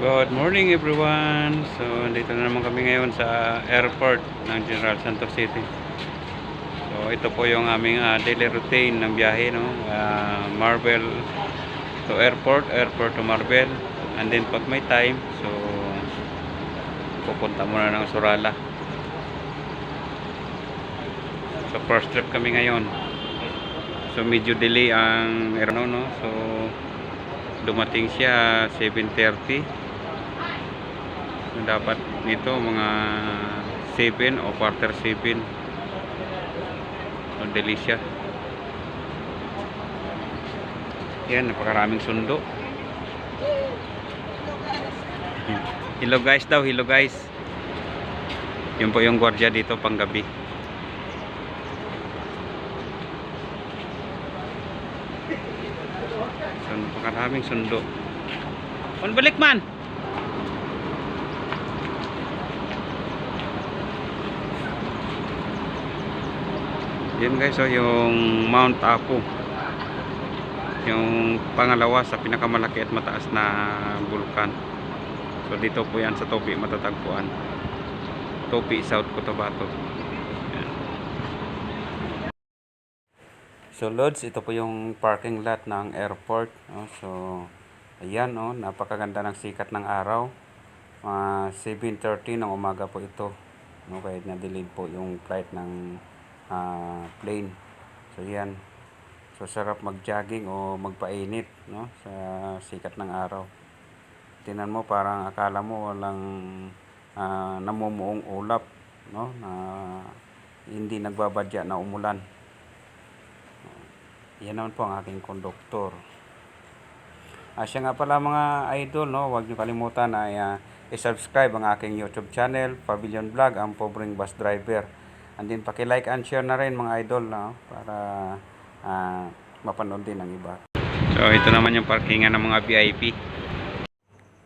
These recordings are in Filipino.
Good morning everyone. So, dito na naman kami ngayon sa airport ng General Santos City. So, ito po yung aming daily routine ng biyahe, no? Marvel to airport, airport to Marvel. And then pag may time, so pupunta muna ng Surala. So, first trip kami ngayon. So, medyo delay ang aeroplano, no? So, dumating siya 7:30. Dapat nito mga 7 o quarter 7. So, delay siya. Yan, napakaraming sundo. Hello guys daw, hello guys. Yun po yung gwardiya dito panggabi. So, napakaraming sundo. Balik man! Yan guys, so yung Mount Apo, yung pangalawa sa pinakamalaki at mataas na bulkan. So dito po yan sa Topi matatagpuan. Topi, South Cotabato. Yan. So Lods, ito po yung parking lot ng airport, no? So ayan, no? Napakaganda ng sikat ng araw. 7:30 ng umaga po ito, no? Kahit na delayed po yung flight ng plane. So yan, so sarap mag-jogging o magpainit, no, sa sikat ng araw. Tingnan mo, parang akala mo walang namumuong ulap, no, na hindi nagbabadya na umulan. Yan naman po ang aking konduktor. Siya nga pala mga idol, no, huwag niyo kalimutan ay i-subscribe ang aking YouTube channel, Pavilion Vlog, ang pobreng bus driver. And then paki-like and share na rin mga idol, no, para mapanood din ng iba. So ito naman yung parkingan ng mga VIP.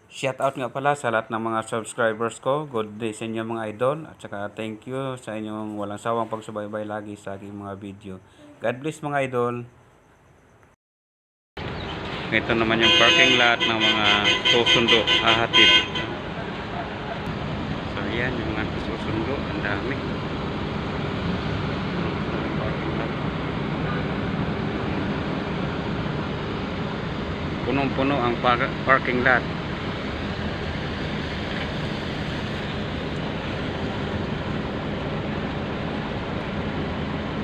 Shout out nga pala sa lahat ng mga subscribers ko. Good day sa inyo mga idol. At saka thank you sa inyong walang sawang pagsubaybay lagi sa aking mga video. God bless mga idol. Ito naman yung parking lot ng mga susundo, hahatid. So yan yung mga susundo, ang dami. Punong-puno ang parking lot.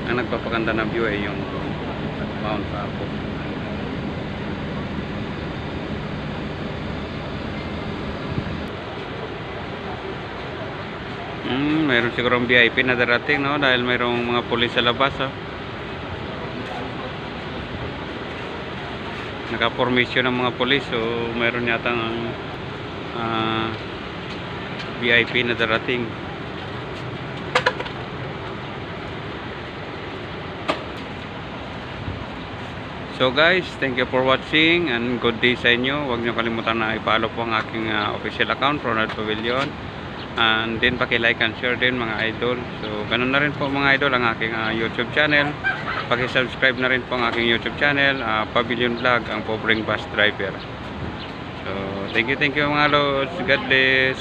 Ang nagpapaganda ng view ay yung Mount Apo. Mayroon sigurong VIP na darating, no, dahil mayroong mga pulis sa labas, oh. Naka-formation ng mga pulis, so mayroon yata ng VIP na darating. So guys, thank you for watching and good day sa inyo. Huwag niyo kalimutan na i-follow po ang aking official account, Ronald Pavilion. And then paki-like and share din mga idol. So ganun na rin po mga idol ang aking YouTube channel. Paki-subscribe na rin po ang aking YouTube channel, Pavilion Vlog, ang pobreng bus driver. So thank you mga lods. God bless.